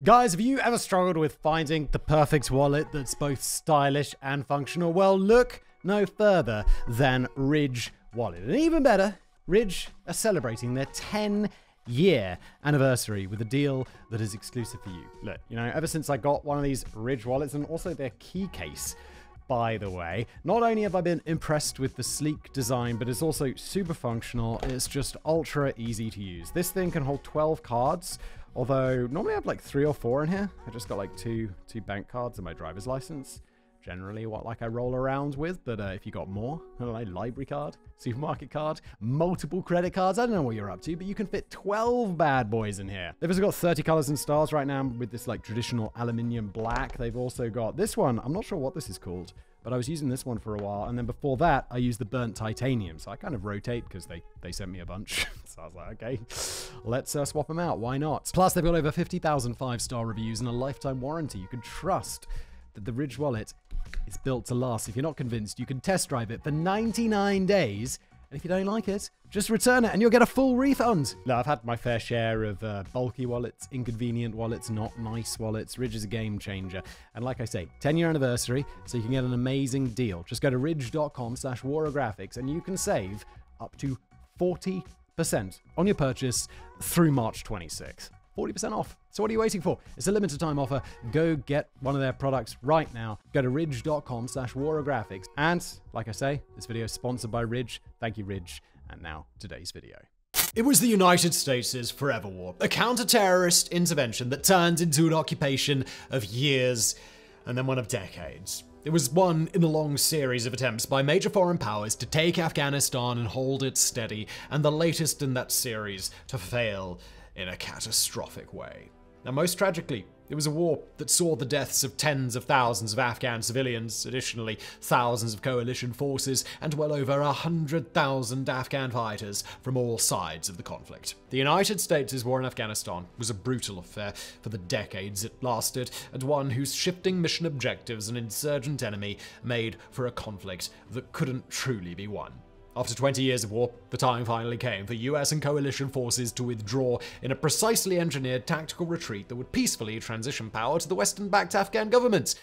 Guys, have you ever struggled with finding the perfect wallet that's both stylish and functional? Well, look no further than Ridge Wallet. And even better, Ridge are celebrating their 10-year anniversary with a deal that is exclusive for you. Look, ever since I got one of these Ridge wallets, and also their key case, by the way, not only have I been impressed with the sleek design, but it's also super functional. It's just ultra easy to use. This thing can hold 12 cards, although normally I have like 3 or 4 in here. I just got like two bank cards and my driver's license. Generally what I roll around with, but if you got more, I don't know, library card, supermarket card, multiple credit cards, I don't know what you're up to, but you can fit 12 bad boys in here. They've also got 30 colors and styles right now with this like traditional aluminium black. They've also got this one, I'm not sure what this is called, but I was using this one for a while, and then before that, I used the burnt titanium, so I kind of rotate because they sent me a bunch. So I was like, okay, let's swap them out, why not? Plus, they've got over 50,000 5-star reviews and a lifetime warranty. You can trust that the Ridge wallet is built to last. If you're not convinced, you can test drive it for 99 days, and if you don't like it, just return it and you'll get a full refund. Now, I've had my fair share of bulky wallets, inconvenient wallets, not nice wallets. Ridge is a game changer. And like I say, 10-year anniversary, so you can get an amazing deal. Just go to ridge.com/warographics and you can save up to 40% on your purchase through March 26th. 40% off. So what are you waiting for? It's a limited time offer. Go get one of their products right now. Go to ridge.com/warographics. And like I say, this video is sponsored by Ridge. Thank you, Ridge. And now today's video. It was the United States' forever war, a counter-terrorist intervention that turned into an occupation of years and then one of decades. It was one in a long series of attempts by major foreign powers to take Afghanistan and hold it steady, and the latest in that series to fail in a catastrophic way. Now, most tragically, it was a war that saw the deaths of tens of thousands of Afghan civilians, additionally thousands of coalition forces, and well over 100,000 Afghan fighters from all sides of the conflict. The United States' war in Afghanistan was a brutal affair for the decades it lasted, and one whose shifting mission objectives and insurgent enemy made for a conflict that couldn't truly be won. After 20 years of war, the time finally came for US and coalition forces to withdraw in a precisely engineered tactical retreat that would peacefully transition power to the Western-backed Afghan government.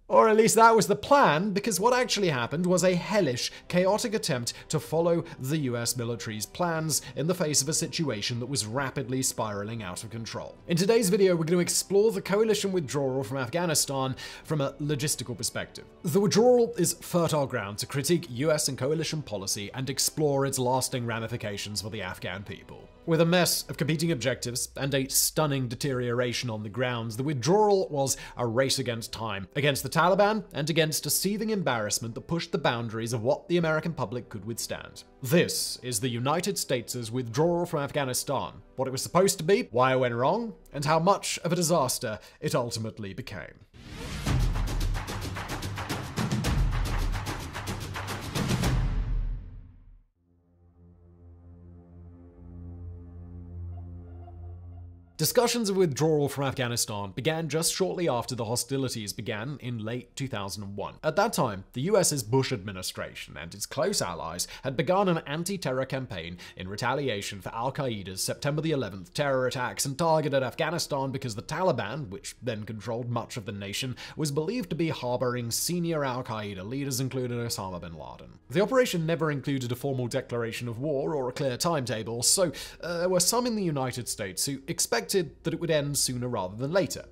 Or at least that was the plan, because what actually happened was a hellish, chaotic attempt to follow the US military's plans in the face of a situation that was rapidly spiraling out of control. In today's video, we're going to explore the coalition withdrawal from Afghanistan from a logistical perspective. The withdrawal is fertile ground to critique US and coalition policy and explore its lasting ramifications for the Afghan people. With a mess of competing objectives and a stunning deterioration on the grounds, the withdrawal was a race against time, against the Taliban and against a seething embarrassment that pushed the boundaries of what the American public could withstand. This is the United States' withdrawal from Afghanistan, what it was supposed to be, why it went wrong, and how much of a disaster it ultimately became. Discussions of withdrawal from Afghanistan began just shortly after the hostilities began in late 2001. At that time, the US's Bush administration and its close allies had begun an anti-terror campaign in retaliation for al-Qaeda's September the 11th terror attacks and targeted Afghanistan because the Taliban, which then controlled much of the nation, was believed to be harboring senior al-Qaeda leaders, including Osama bin Laden. The operation never included a formal declaration of war or a clear timetable, so there were some in the United States who expected that it would end sooner rather than later.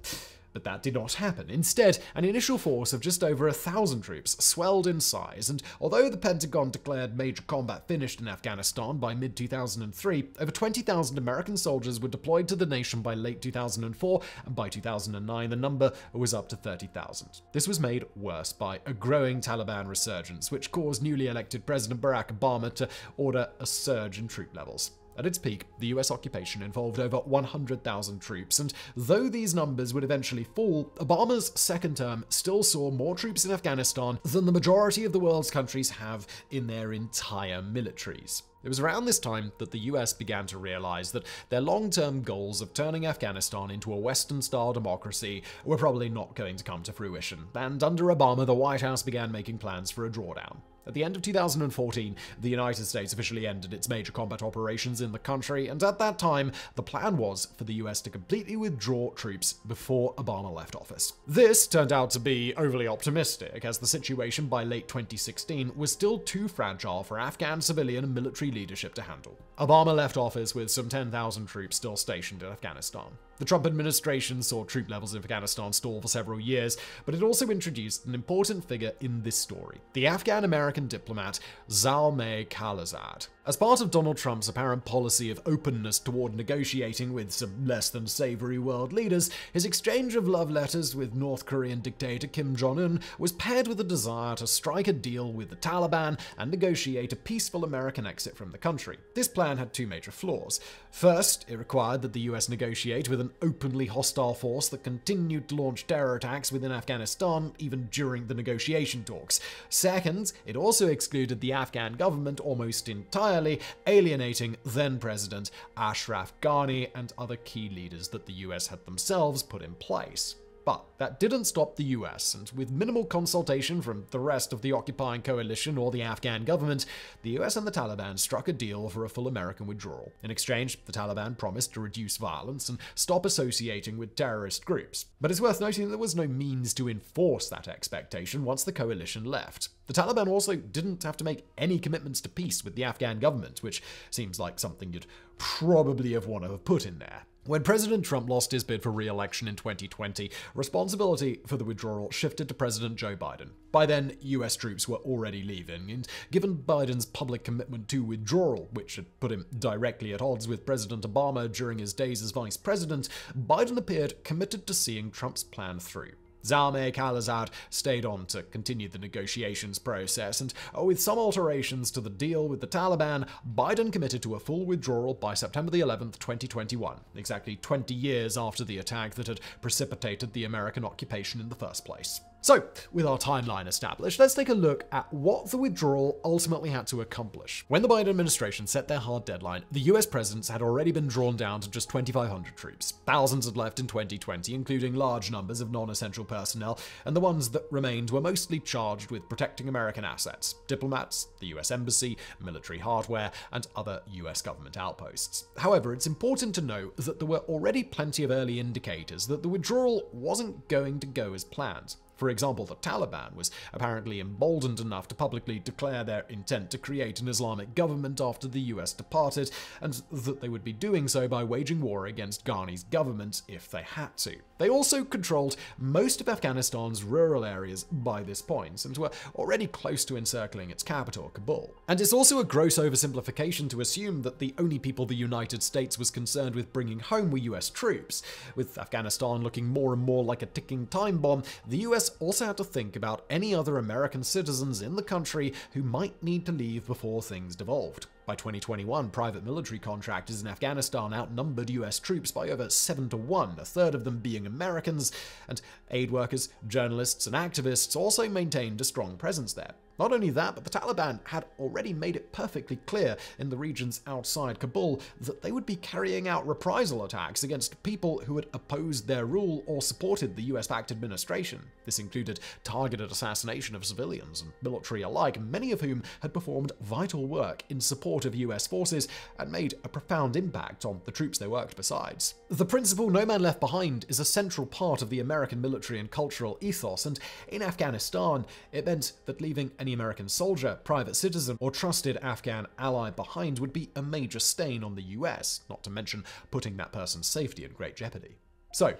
But that did not happen. Instead, an initial force of just over 1,000 troops swelled in size, and although the Pentagon declared major combat finished in Afghanistan by mid-2003, over 20,000 American soldiers were deployed to the nation by late 2004, and by 2009 the number was up to 30,000. This was made worse by a growing Taliban resurgence, which caused newly elected President Barack Obama to order a surge in troop levels. At its peak, the US occupation involved over 100,000 troops, and though these numbers would eventually fall, Obama's second term still saw more troops in Afghanistan than the majority of the world's countries have in their entire militaries. It was around this time that the US began to realize that their long-term goals of turning Afghanistan into a Western-style democracy were probably not going to come to fruition, and under Obama, the White House began making plans for a drawdown. At the end of 2014, the United States officially ended its major combat operations in the country, and at that time, the plan was for the US to completely withdraw troops before Obama left office. This turned out to be overly optimistic, as the situation by late 2016 was still too fragile for Afghan civilian and military leadership to handle. Obama left office with some 10,000 troops still stationed in Afghanistan. The Trump administration saw troop levels in Afghanistan stall for several years, but it also introduced an important figure in this story: the Afghan-American diplomat Zalmay Khalilzad. As part of Donald Trump's apparent policy of openness toward negotiating with some less than savory world leaders, his exchange of love letters with North Korean dictator Kim Jong-un was paired with a desire to strike a deal with the Taliban and negotiate a peaceful American exit from the country. This plan had two major flaws. First, it required that the US negotiate with an openly hostile force that continued to launch terror attacks within Afghanistan even during the negotiation talks. Second, it also excluded the Afghan government almost entirely, alienating then-President Ashraf Ghani and other key leaders that the US had themselves put in place. But that didn't stop the US, and with minimal consultation from the rest of the occupying coalition or the Afghan government, the US and the Taliban struck a deal for a full American withdrawal. In exchange, the Taliban promised to reduce violence and stop associating with terrorist groups. But it's worth noting that there was no means to enforce that expectation once the coalition left. The Taliban also didn't have to make any commitments to peace with the Afghan government, which seems like something you'd probably have wanted to have put in there. When President Trump lost his bid for re-election in 2020, responsibility for the withdrawal shifted to President Joe Biden. By then, US troops were already leaving, and given Biden's public commitment to withdrawal, which had put him directly at odds with President Obama during his days as vice president, Biden appeared committed to seeing Trump's plan through. Zalmay Khalilzad stayed on to continue the negotiations process, and with some alterations to the deal with the Taliban, Biden committed to a full withdrawal by September 11th, 2021, exactly 20 years after the attack that had precipitated the American occupation in the first place. So, with our timeline established, let's take a look at what the withdrawal ultimately had to accomplish. When the Biden administration set their hard deadline, the US presence had already been drawn down to just 2,500 troops. Thousands had left in 2020, including large numbers of non-essential personnel, and the ones that remained were mostly charged with protecting American assets: diplomats, the US Embassy, military hardware, and other US government outposts. However, it's important to note that there were already plenty of early indicators that the withdrawal wasn't going to go as planned. For example, the Taliban was apparently emboldened enough to publicly declare their intent to create an Islamic government after the US departed, and that they would be doing so by waging war against Ghani's government if they had to. They also controlled most of Afghanistan's rural areas by this point, and were already close to encircling its capital, Kabul. And it's also a gross oversimplification to assume that the only people the United States was concerned with bringing home were US troops. With Afghanistan looking more and more like a ticking time bomb, the US also had to think about any other American citizens in the country who might need to leave before things devolved. By 2021, private military contractors in Afghanistan outnumbered US troops by over 7-1, a third of them being Americans, and aid workers, journalists, and activists also maintained a strong presence there. Not only that, but the Taliban had already made it perfectly clear in the regions outside Kabul that they would be carrying out reprisal attacks against people who had opposed their rule or supported the US-backed administration. This included targeted assassination of civilians and military alike, many of whom had performed vital work in support of US forces and made a profound impact on the troops they worked besides. The principle "no man left behind" is a central part of the American military and cultural ethos, and in Afghanistan, it meant that leaving any American soldier, private citizen, or trusted Afghan ally behind would be a major stain on the US, not to mention putting that person's safety in great jeopardy. So,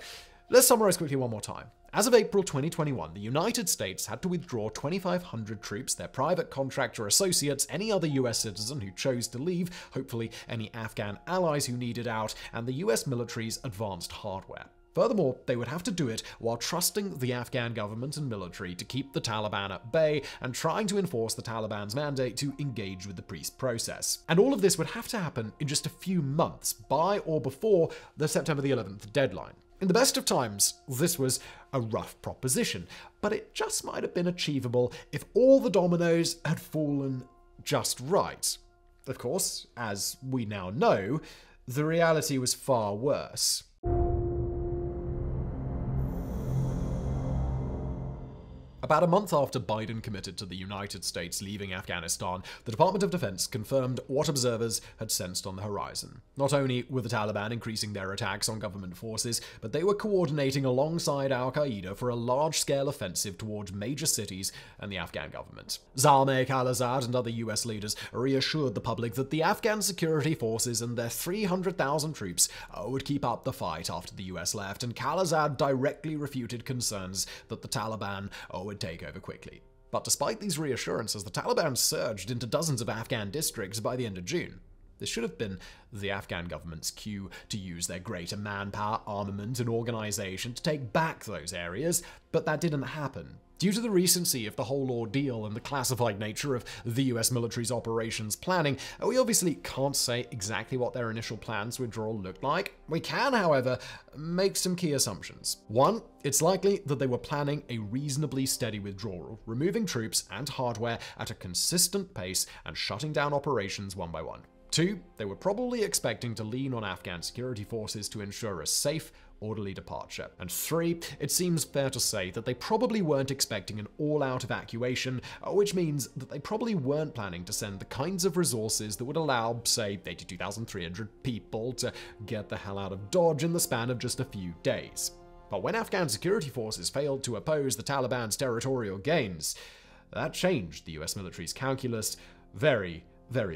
let's summarize quickly one more time. As of April 2021, the United States had to withdraw 2,500 troops, their private contractor associates, any other US citizen who chose to leave, hopefully any Afghan allies who needed out, and the US military's advanced hardware. Furthermore, they would have to do it while trusting the Afghan government and military to keep the Taliban at bay and trying to enforce the Taliban's mandate to engage with the peace process. And all of this would have to happen in just a few months, by or before the September 11th deadline. In the best of times, this was a rough proposition, but it just might have been achievable if all the dominoes had fallen just right. Of course, as we now know, the reality was far worse. About a month after Biden committed to the United States leaving Afghanistan, the Department of Defense confirmed what observers had sensed on the horizon. Not only were the Taliban increasing their attacks on government forces, but they were coordinating alongside al-Qaeda for a large-scale offensive towards major cities and the Afghan government. Zalmay Khalilzad and other US leaders reassured the public that the Afghan security forces and their 300,000 troops would keep up the fight after the US left, and Khalilzad directly refuted concerns that the Taliban would take over quickly. But despite these reassurances, the Taliban surged into dozens of Afghan districts by the end of June. This should have been the Afghan government's cue to use their greater manpower, armament, and organization to take back those areas, but that didn't happen. Due to the recency of the whole ordeal and the classified nature of the US military's operations planning, we obviously can't say exactly what their initial plans to withdrawal looked like. We can, however, make some key assumptions. One, it's likely that they were planning a reasonably steady withdrawal, removing troops and hardware at a consistent pace and shutting down operations one by one. Two, they were probably expecting to lean on Afghan security forces to ensure a safe, orderly departure. And three, it seems fair to say that they probably weren't expecting an all-out evacuation, which means that they probably weren't planning to send the kinds of resources that would allow, say, 82,300 people to get the hell out of Dodge in the span of just a few days. But when Afghan security forces failed to oppose the Taliban's territorial gains, that changed the US military's calculus very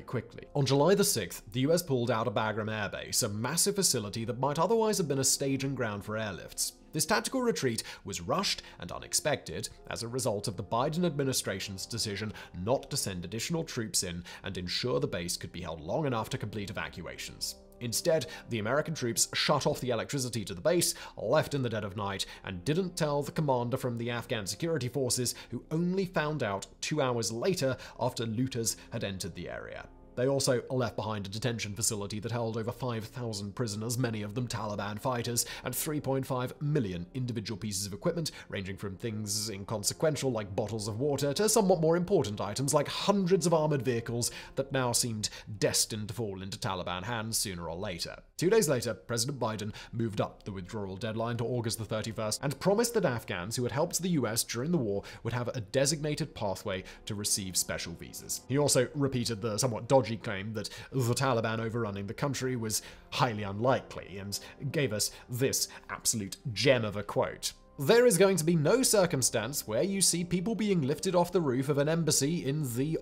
quickly. On July the 6th, the US pulled out of Bagram Air Base, a massive facility that might otherwise have been a staging ground for airlifts. This tactical retreat was rushed and unexpected as a result of the Biden administration's decision not to send additional troops in and ensure the base could be held long enough to complete evacuations. Instead, the American troops shut off the electricity to the base, left in the dead of night, and didn't tell the commander from the Afghan security forces, who only found out 2 hours later after looters had entered the area. They also left behind a detention facility that held over 5,000 prisoners, many of them Taliban fighters, and 3.5 million individual pieces of equipment, ranging from things inconsequential like bottles of water to somewhat more important items like hundreds of armored vehicles that now seemed destined to fall into Taliban hands sooner or later. 2 days later, President Biden moved up the withdrawal deadline to August the 31st and promised that Afghans who had helped the US during the war would have a designated pathway to receive special visas. He also repeated the somewhat dodgy claim that the Taliban overrunning the country was highly unlikely, and gave us this absolute gem of a quote. There is going to be no circumstance where you see people being lifted off the roof of an embassy in the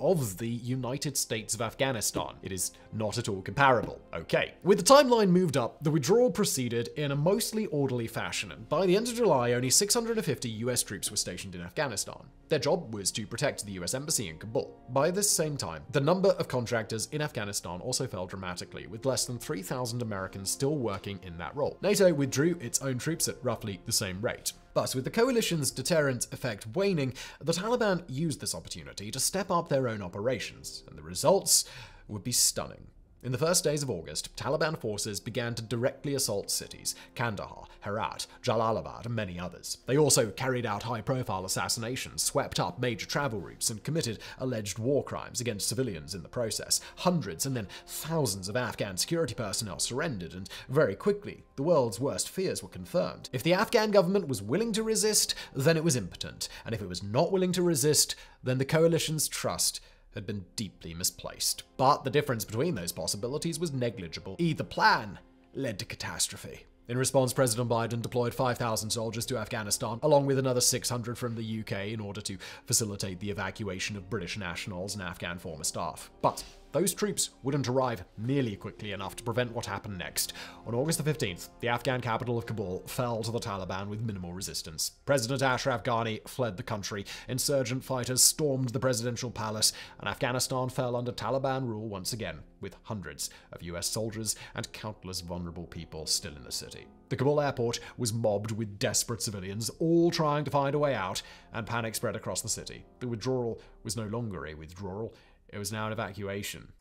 United States of Afghanistan. It is not at all comparable. Okay. With the timeline moved up, the withdrawal proceeded in a mostly orderly fashion, and by the end of July, only 650 US troops were stationed in Afghanistan. Their job was to protect the US embassy in Kabul. By this same time, the number of contractors in Afghanistan also fell dramatically, with less than 3,000 Americans still working in that role. NATO withdrew its own troops at roughly the same rate. But with the coalition's deterrent effect waning, the Taliban used this opportunity to step up their own operations, and the results would be stunning. In the first days of August, Taliban forces began to directly assault cities: Kandahar, Herat, Jalalabad, and many others. They also carried out high-profile assassinations, swept up major travel routes, and committed alleged war crimes against civilians in the process. Hundreds and then thousands of Afghan security personnel surrendered, and very quickly, the world's worst fears were confirmed. If the Afghan government was willing to resist, then it was impotent, and if it was not willing to resist, then the coalition's trust had been deeply misplaced. But the difference between those possibilities was negligible. Either plan led to catastrophe. In response, President Biden deployed 5,000 soldiers to Afghanistan, along with another 600 from the UK, in order to facilitate the evacuation of British nationals and Afghan former staff. But those troops wouldn't arrive nearly quickly enough to prevent what happened next. On August the 15th, the Afghan capital of Kabul fell to the Taliban with minimal resistance. President Ashraf Ghani fled the country, insurgent fighters stormed the presidential palace, and Afghanistan fell under Taliban rule once again, with hundreds of US soldiers and countless vulnerable people still in the city. The Kabul airport was mobbed with desperate civilians, all trying to find a way out, and panic spread across the city. The withdrawal was no longer a withdrawal. It was now an evacuation.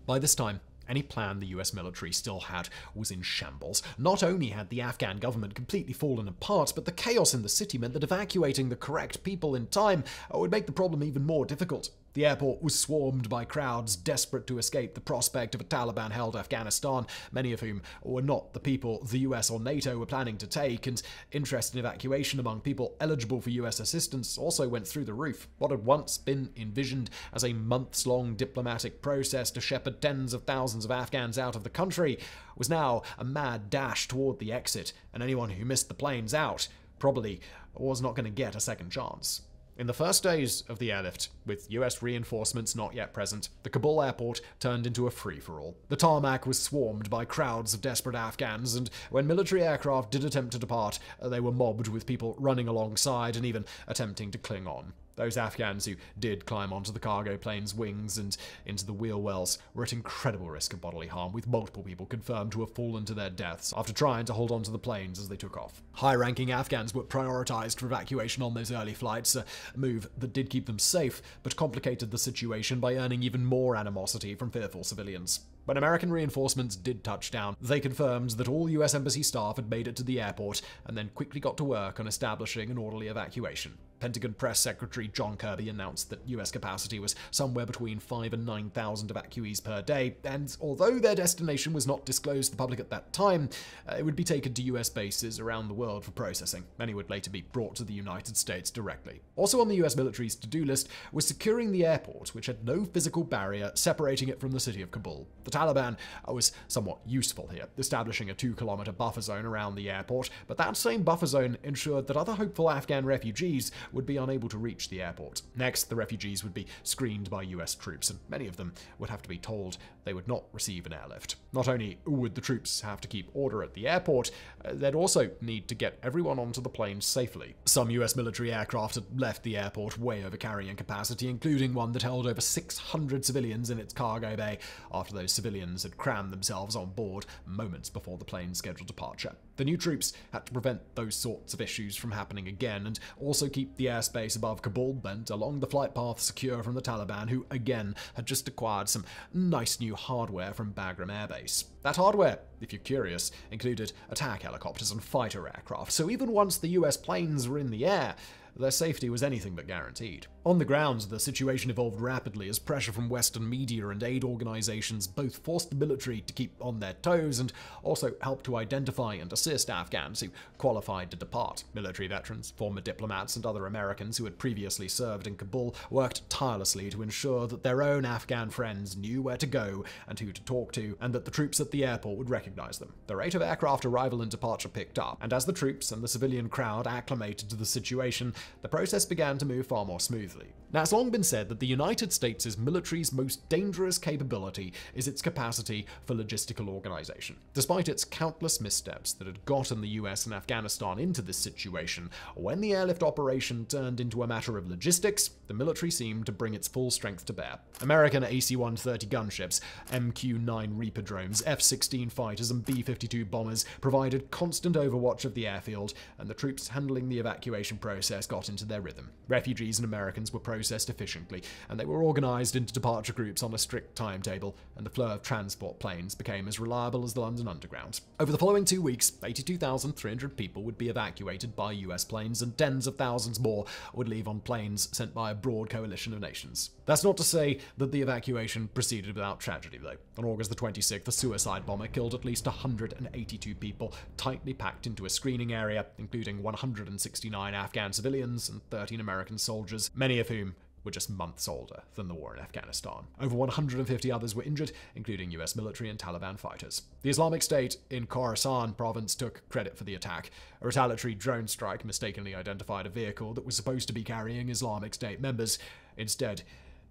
By this time, any plan the US military still had was in shambles. Not only had the Afghan government completely fallen apart, but the chaos in the city meant that evacuating the correct people in time would make the problem even more difficult. The airport was swarmed by crowds desperate to escape the prospect of a Taliban-held Afghanistan, many of whom were not the people the US or NATO were planning to take, and interest in evacuation among people eligible for US assistance also went through the roof. What had once been envisioned as a months-long diplomatic process to shepherd tens of thousands of Afghans out of the country was now a mad dash toward the exit, and anyone who missed the planes out probably was not going to get a second chance. In the first days of the airlift, with US reinforcements not yet present, the Kabul airport turned into a free-for-all. The tarmac was swarmed by crowds of desperate Afghans, and when military aircraft did attempt to depart, they were mobbed with people running alongside and even attempting to cling on. Those Afghans who did climb onto the cargo plane's wings and into the wheel wells were at incredible risk of bodily harm, with multiple people confirmed to have fallen to their deaths after trying to hold onto the planes as they took off. High-ranking Afghans were prioritized for evacuation on those early flights, a move that did keep them safe, but complicated the situation by earning even more animosity from fearful civilians. When American reinforcements did touch down, they confirmed that all US Embassy staff had made it to the airport and then quickly got to work on establishing an orderly evacuation. Pentagon Press Secretary John Kirby announced that US capacity was somewhere between 5,000 and 9,000 evacuees per day, and although their destination was not disclosed to the public at that time, it would be taken to US bases around the world for processing. Many would later be brought to the United States directly. Also on the US military's to-do list was securing the airport, which had no physical barrier separating it from the city of Kabul. The Taliban was somewhat useful here, establishing a 2-kilometer buffer zone around the airport, but that same buffer zone ensured that other hopeful Afghan refugees would be unable to reach the airport. Next, the refugees would be screened by US troops, and many of them would have to be told they would not receive an airlift. Not only would the troops have to keep order at the airport, they'd also need to get everyone onto the planes safely. Some US military aircraft had left the airport way over carrying capacity, including one that held over 600 civilians in its cargo bay, after those civilians had crammed themselves on board moments before the plane's scheduled departure. The new troops had to prevent those sorts of issues from happening again, and also keep the airspace above Kabul and along the flight path secure from the Taliban, who again had just acquired some nice new hardware from Bagram Air Base. That hardware, if you're curious, included attack helicopters and fighter aircraft, so even once the US planes were in the air, their safety was anything but guaranteed. On the ground, the situation evolved rapidly as pressure from Western media and aid organizations both forced the military to keep on their toes and also helped to identify and assist Afghans who qualified to depart. Military veterans, former diplomats, and other Americans who had previously served in Kabul worked tirelessly to ensure that their own Afghan friends knew where to go and who to talk to, and that the troops at the airport would recognize them. The rate of aircraft arrival and departure picked up, and as the troops and the civilian crowd acclimated to the situation, the process began to move far more smoothly. Now, it's long been said that the United States' military's most dangerous capability is its capacity for logistical organization. Despite its countless missteps that had gotten the US and Afghanistan into this situation, when the airlift operation turned into a matter of logistics, the military seemed to bring its full strength to bear. American AC-130 gunships, MQ-9 Reaper drones, F-16 fighters, and B-52 bombers provided constant overwatch of the airfield, and the troops handling the evacuation process got into their rhythm. Refugees and Americans were processed efficiently, and they were organized into departure groups on a strict timetable, and the flow of transport planes became as reliable as the London Underground. Over the following 2 weeks, 82,300 people would be evacuated by US planes, and tens of thousands more would leave on planes sent by a broad coalition of nations. That's not to say that the evacuation proceeded without tragedy, though. On August the 26th, a suicide bomber killed at least 182 people, tightly packed into a screening area, including 169 Afghan civilians and 13 American soldiers, many of whom were just months older than the war in Afghanistan. Over 150 others were injured, including US military and Taliban fighters. The Islamic State in Khorasan province took credit for the attack. A retaliatory drone strike mistakenly identified a vehicle that was supposed to be carrying Islamic State members. Instead,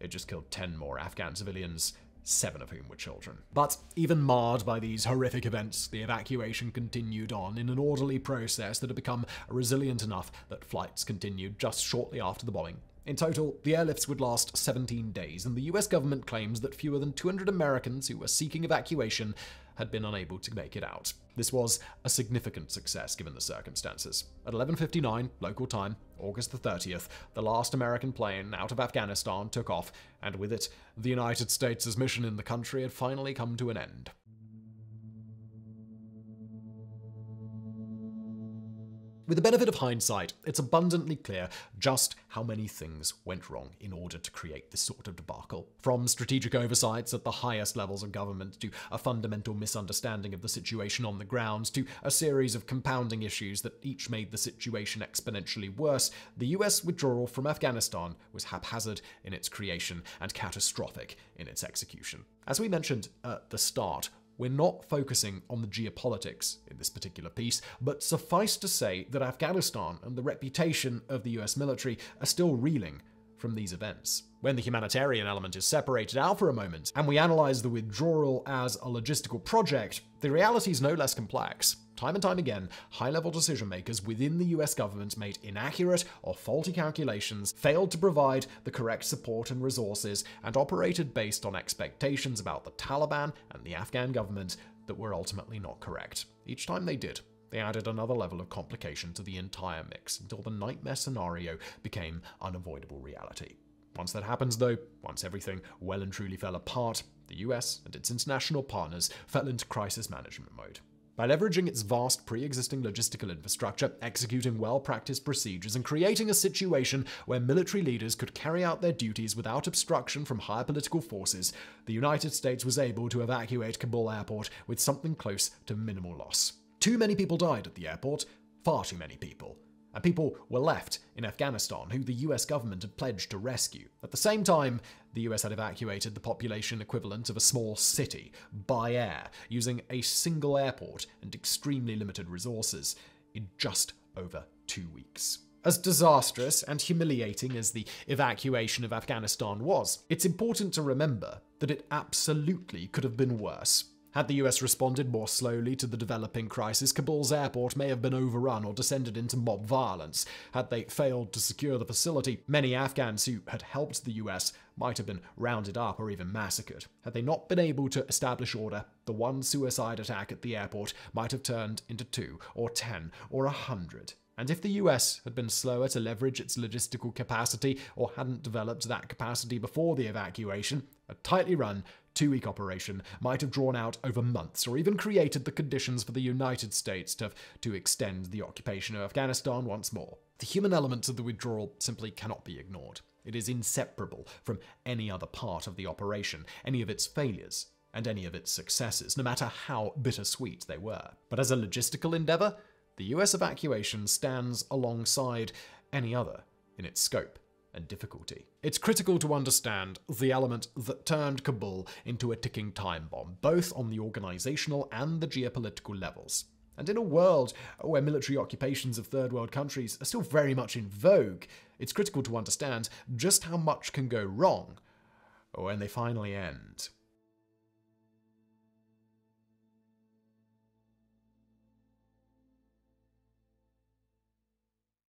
it just killed 10 more Afghan civilians, 7 of whom were children. But even marred by these horrific events, the evacuation continued on in an orderly process that had become resilient enough that flights continued just shortly after the bombing. In total, the airlifts would last 17 days, and the US government claims that fewer than 200 Americans who were seeking evacuation had been unable to make it out. This was a significant success given the circumstances. At 11:59 local time, August the 30th, the last American plane out of Afghanistan took off, and with it, the United States' mission in the country had finally come to an end. With the benefit of hindsight, it's abundantly clear just how many things went wrong in order to create this sort of debacle. From strategic oversights at the highest levels of government to a fundamental misunderstanding of the situation on the ground to a series of compounding issues that each made the situation exponentially worse, the US withdrawal from Afghanistan was haphazard in its creation and catastrophic in its execution. As we mentioned at the start, we're not focusing on the geopolitics in this particular piece, but suffice to say that Afghanistan and the reputation of the US military are still reeling from these events. When the humanitarian element is separated out for a moment, and we analyze the withdrawal as a logistical project, the reality is no less complex. Time and time again, high-level decision-makers within the US government made inaccurate or faulty calculations, failed to provide the correct support and resources, and operated based on expectations about the Taliban and the Afghan government that were ultimately not correct. Each time they did, they added another level of complication to the entire mix until the nightmare scenario became unavoidable reality. Once that happens, though, once everything well and truly fell apart, the US and its international partners fell into crisis management mode. By leveraging its vast pre-existing logistical infrastructure, executing well-practiced procedures, and creating a situation where military leaders could carry out their duties without obstruction from higher political forces, the United States was able to evacuate Kabul airport with something close to minimal loss. Too many people died at the airport, far too many people. And people were left in Afghanistan who the US government had pledged to rescue. At the same time, the US had evacuated the population equivalent of a small city by air, using a single airport and extremely limited resources in just over 2 weeks. As disastrous and humiliating as the evacuation of Afghanistan was, it's important to remember that it absolutely could have been worse. Had the US responded more slowly to the developing crisis, Kabul's airport may have been overrun or descended into mob violence. Had they failed to secure the facility, many Afghans who had helped the US might have been rounded up or even massacred. Had they not been able to establish order, the one suicide attack at the airport might have turned into 2 or 10 or 100. And if the US had been slower to leverage its logistical capacity or hadn't developed that capacity before the evacuation, a tightly run 2-week operation might have drawn out over months or even created the conditions for the United States to extend the occupation of Afghanistan once more. The human element of the withdrawal simply cannot be ignored. It is inseparable from any other part of the operation, any of its failures, and any of its successes, no matter how bittersweet they were. But as a logistical endeavor, the US evacuation stands alongside any other in its scope and difficulty. It's critical to understand the element that turned Kabul into a ticking time bomb, both on the organizational and the geopolitical levels. And in a world where military occupations of third world countries are still very much in vogue, it's critical to understand just how much can go wrong when they finally end.